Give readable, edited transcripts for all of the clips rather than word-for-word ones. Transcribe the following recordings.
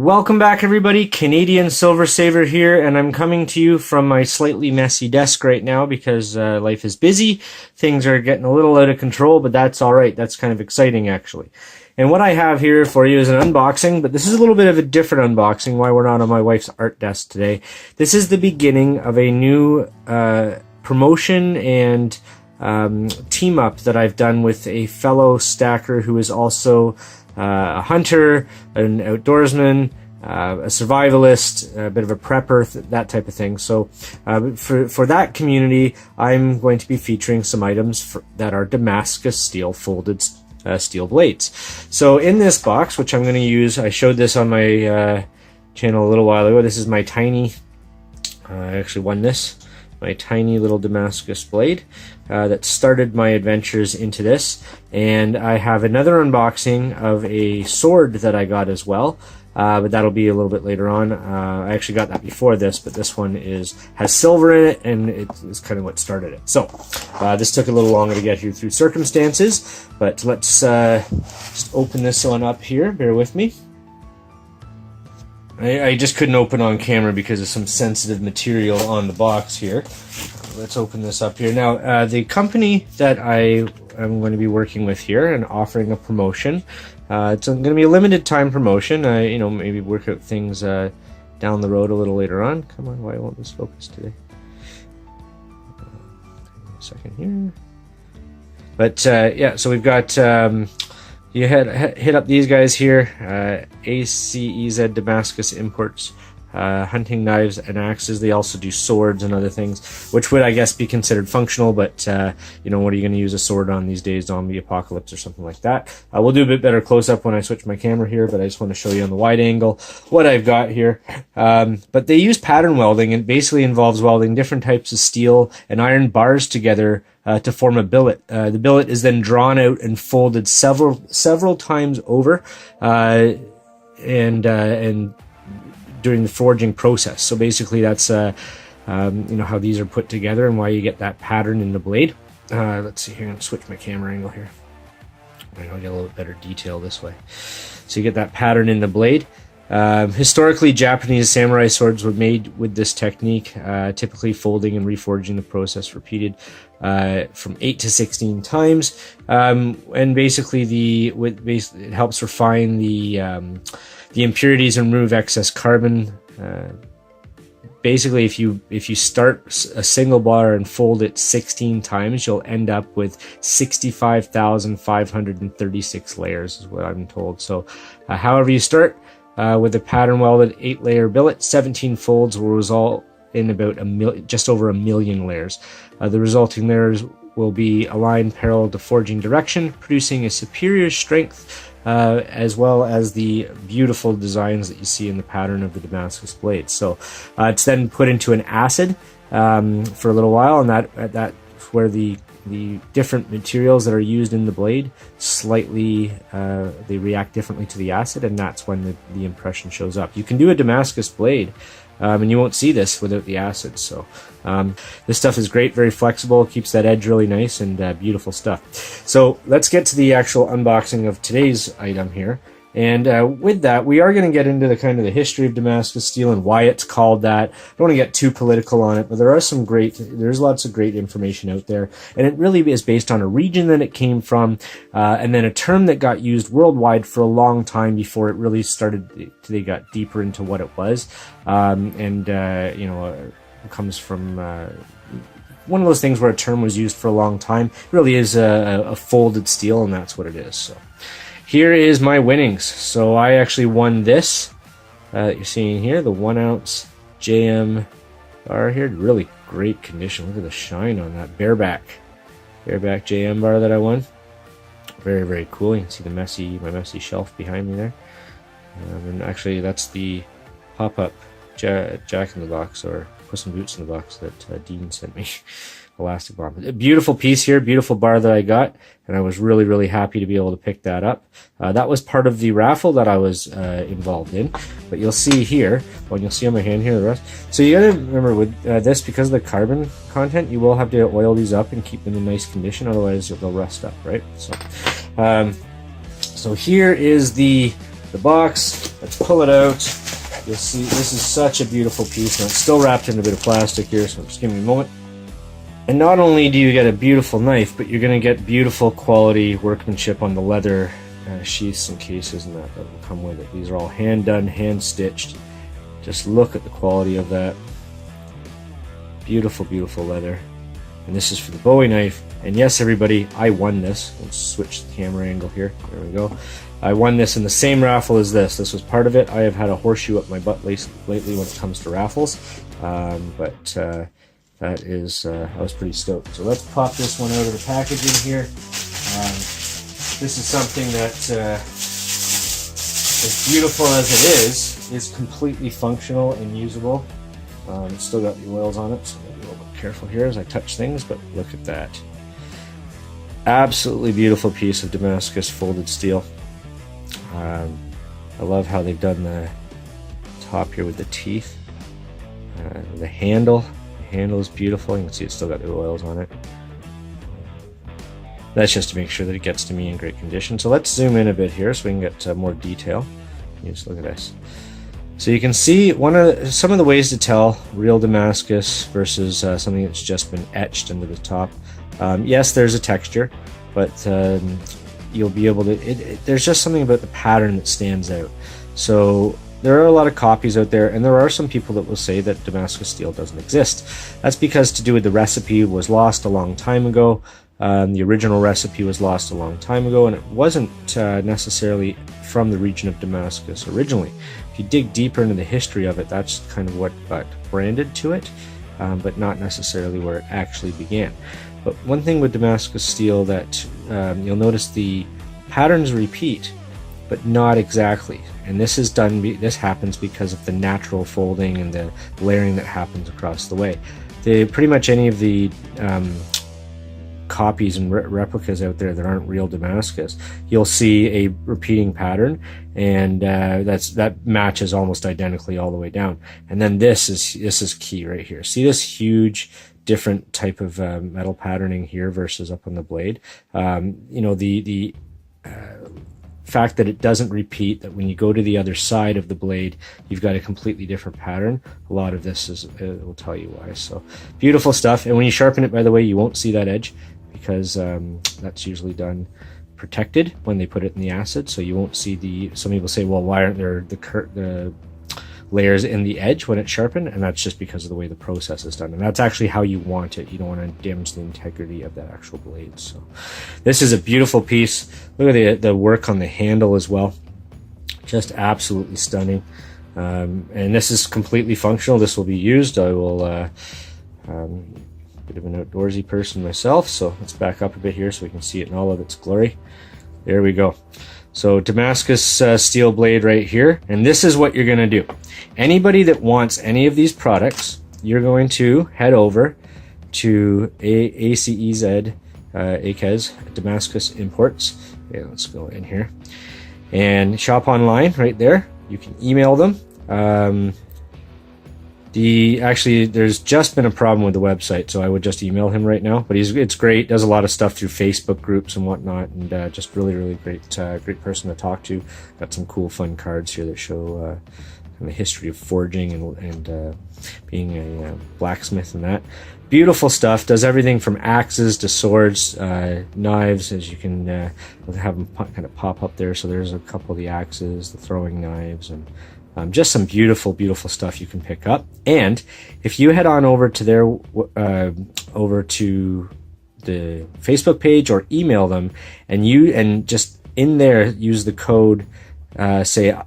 Welcome back, everybody. Canadian Silver Saver here, and I'm coming to you from my slightly messy desk right now because life is busy. Things are getting a little out of control, but that's all right. That's kind of exciting, actually. And what I have here for you is an unboxing, but this is a little bit of a different unboxing, why we're not on my wife's art desk today. This is the beginning of a new promotion and team up that I've done with a fellow stacker who is also a hunter, an outdoorsman, a survivalist, a bit of a prepper, that type of thing. So for that community, I'm going to be featuring some items that are Damascus steel folded steel blades. So in this box, which I'm going to use, I showed this on my channel a little while ago. This is my tiny, I actually won this, my tiny little Damascus blade that started my adventures into this. And I have another unboxing of a sword that I got as well, but that'll be a little bit later on. I actually got that before this, but this one has silver in it, and it's kind of what started it. So this took a little longer to get here through circumstances, but let's just open this one up here. Bear with me. I just couldn't open on camera because of some sensitive material on the box here. Let's open this up here. Now, the company that I am going to be working with here and offering a promotion, it's going to be a limited time promotion. You know, maybe work out things down the road a little later on. Come on, why won't this focus today? A second here. But yeah, so we've got... you hit up these guys here, ACEZ Damascus Imports, hunting knives and axes. They also do swords and other things, which would, I guess, be considered functional, but, you know, what are you going to use a sword on these days? Zombie apocalypse or something like that. We'll do a bit better close-up when I switch my camera here, but I just want to show you on the wide angle what I've got here. But they use pattern welding, and basically involves welding different types of steel and iron bars together to form a billet. The billet is then drawn out and folded several times over, and during the forging process. So basically, that's you know, how these are put together and why you get that pattern in the blade. Let's see here. I'm gonna switch my camera angle here. I'll get a little bit better detail this way. So you get that pattern in the blade. Historically, Japanese samurai swords were made with this technique, typically folding and reforging the process repeated from 8 to 16 times. And basically, it helps refine the impurities and remove excess carbon. Basically, if you start a single bar and fold it 16 times, you'll end up with 65,536 layers, is what I'm told. So, however you start, with a pattern welded 8-layer billet, 17 folds will result in about just over 1 million layers. The resulting layers will be aligned parallel to forging direction, producing a superior strength, as well as the beautiful designs that you see in the pattern of the Damascus blades. So it's then put into an acid for a little while, and that's where the different materials that are used in the blade slightly they react differently to the acid, and that's when the impression shows up. You can do a Damascus blade and you won't see this without the acid. So this stuff is great, very flexible, keeps that edge really nice, and beautiful stuff. So let's get to the actual unboxing of today's item here. And with that, we are going to get into the kind of the history of Damascus steel and why it's called that. I don't want to get too political on it, but there's lots of great information out there. And it really is based on a region that it came from, and then a term that got used worldwide for a long time before it really they got deeper into what it was. You know, it comes from one of those things where a term was used for a long time. It really is a folded steel, and that's what it is. So here is my winnings. So I actually won this that you're seeing here, the 1 ounce JM bar here. Really great condition. Look at the shine on that bareback JM bar that I won. Very, very cool. You can see my messy shelf behind me there. And actually, that's the pop-up Jack in the Box, or Puss in Boots in the Box, that Dean sent me. Elastic bomb. A beautiful piece here, beautiful bar that I got, and I was really, really happy to be able to pick that up. That was part of the raffle that I was involved in, but you'll see here, well, you'll see on my hand here the rest. So you gotta remember with this, because of the carbon content, you will have to oil these up and keep them in nice condition, otherwise they'll rust up, right? So, so here is the the box. Let's pull it out. You'll see this is such a beautiful piece. Now it's still wrapped in a bit of plastic here, so just give me a moment. And not only do you get a beautiful knife, but you're going to get beautiful quality workmanship on the leather sheaths and cases and that will come with it. These are all hand done, hand stitched. Just look at the quality of that. Beautiful, beautiful leather. And this is for the Bowie knife. And yes, everybody, I won this. Let's switch the camera angle here. There we go. I won this in the same raffle as this. This was part of it. I have had a horseshoe up my butt lately when it comes to raffles. That is, I was pretty stoked. So let's pop this one out of the packaging here. This is something that, as beautiful as it is completely functional and usable. It's still got the oils on it, so I'll be a little bit careful here as I touch things, but look at that. Absolutely beautiful piece of Damascus folded steel. I love how they've done the top here with the teeth. The handle. The handle is beautiful. You can see it's still got the oils on it. That's just to make sure that it gets to me in great condition. So let's zoom in a bit here so we can get more detail. You just look at this. So you can see some of the ways to tell real Damascus versus something that's just been etched into the top. Yes, there's a texture, but you'll be able to. There's just something about the pattern that stands out. So there are a lot of copies out there, and there are some people that will say that Damascus steel doesn't exist. That's because to do with the recipe was lost a long time ago. The original recipe was lost a long time ago, and it wasn't necessarily from the region of Damascus originally. If you dig deeper into the history of it, that's kind of what got branded to it, but not necessarily where it actually began. But one thing with Damascus steel that you'll notice the patterns repeat, but not exactly. And this is done. This happens because of the natural folding and the layering that happens across the way. Pretty much any of the copies and replicas out there that aren't real Damascus, you'll see a repeating pattern, and that matches almost identically all the way down. And then this is key right here. See this huge different type of metal patterning here versus up on the blade. You know, the fact that it doesn't repeat, that when you go to the other side of the blade you've got a completely different pattern. A lot of this will tell you why. So beautiful stuff. And when you sharpen it, by the way, you won't see that edge, because that's usually done protected when they put it in the acid, so you won't see some people say, well, why aren't there the layers in the edge when it's sharpened? And that's just because of the way the process is done, and that's actually how you want it. You don't want to damage the integrity of that actual blade. So this is a beautiful piece. Look at the work on the handle as well, just absolutely stunning. And this is completely functional. This will be used. I will bit of an outdoorsy person myself, so let's back up a bit here so we can see it in all of its glory. There we go. So Damascus steel blade right here, and this is what you're going to do. Anybody that wants any of these products, you're going to head over to ACEZ Damascus Imports. Okay, let's go in here and shop online right there. You can email them. Actually, there's just been a problem with the website, so I would just email him right now. But it's great. Does a lot of stuff through Facebook groups and whatnot, and just really great person to talk to. Got some cool, fun cards here that show the history of forging and being a blacksmith and that. Beautiful stuff. Does everything from axes to swords, knives, as you can have them kind of pop up there. So there's a couple of the axes, the throwing knives, and just some beautiful stuff you can pick up. And if you head on over to their over to the Facebook page or email them, and just in there use the code, say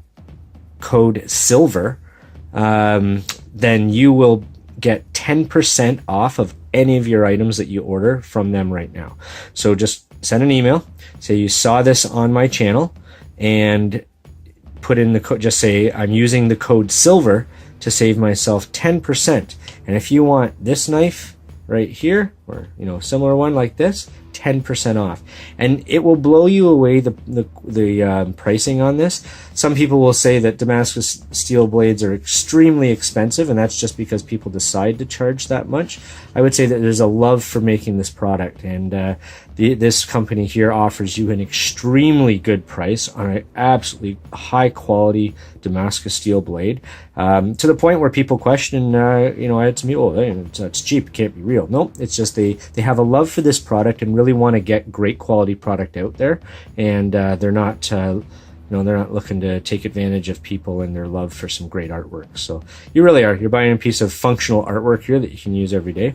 code silver, then you will get 10% off of any of your items that you order from them right now. So just send an email, say you saw this on my channel, and put in the code, just say I'm using the code silver to save myself 10%. And if you want this knife right here, or similar one like this, 10% off, and it will blow you away the pricing on this. Some people will say that Damascus steel blades are extremely expensive, and that's just because people decide to charge that much. I would say that there's a love for making this product, and this company here offers you an extremely good price on an absolutely high quality Damascus steel blade, to the point where people question, I had some people, it's cheap, it can't be real. No, it's just they have a love for this product and really want to get great quality product out there, and they're not they're not looking to take advantage of people and their love for some great artwork. So you really are. You're buying a piece of functional artwork here that you can use every day.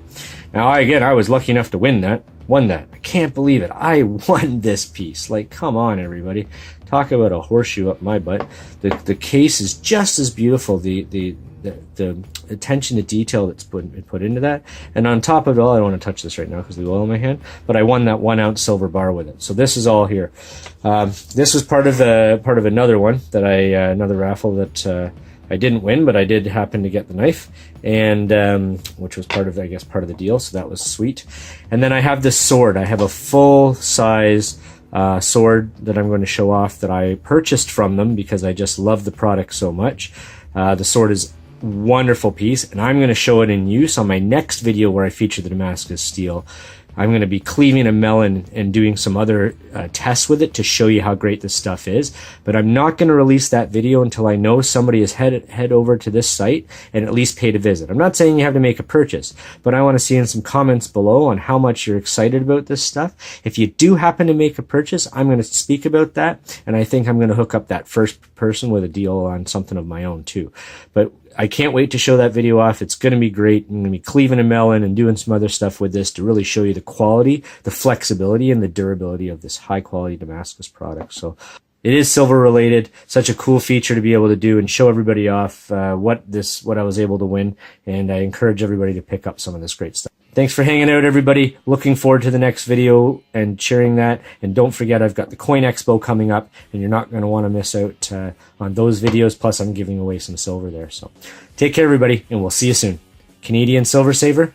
Now, I was lucky enough to won that. I can't believe it. I won this piece. Like, come on, everybody. Talk about a horseshoe up my butt. The case is just as beautiful. The attention to detail that's put into that, and on top of it all, I don't want to touch this right now because of the oil in my hand, but I won that 1 ounce silver bar with it. So this is all here. This was part of another one that another raffle that I didn't win, but I did happen to get the knife, and which was part of the deal. So that was sweet. And then I have this sword. I have a full size sword that I'm going to show off that I purchased from them because I just love the product so much. The sword is wonderful piece, and I'm going to show it in use on my next video where I feature the Damascus steel. I'm going to be cleaving a melon and doing some other tests with it to show you how great this stuff is, but I'm not going to release that video until I know somebody has head over to this site and at least paid a visit. I'm not saying you have to make a purchase, but I want to see in some comments below on how much you're excited about this stuff. If you do happen to make a purchase, I'm going to speak about that, and I think I'm going to hook up that first person with a deal on something of my own too. But I can't wait to show that video off. It's going to be great. I'm going to be cleaving a melon and doing some other stuff with this to really show you the quality, the flexibility, and the durability of this high quality Damascus product. So it is silver related. Such a cool feature to be able to do and show everybody off what I was able to win. And I encourage everybody to pick up some of this great stuff. Thanks for hanging out, everybody. Looking forward to the next video and sharing that. And don't forget, I've got the Coin Expo coming up, and you're not going to want to miss out on those videos. Plus, I'm giving away some silver there. So take care, everybody, and we'll see you soon. Canadian Silver Saver,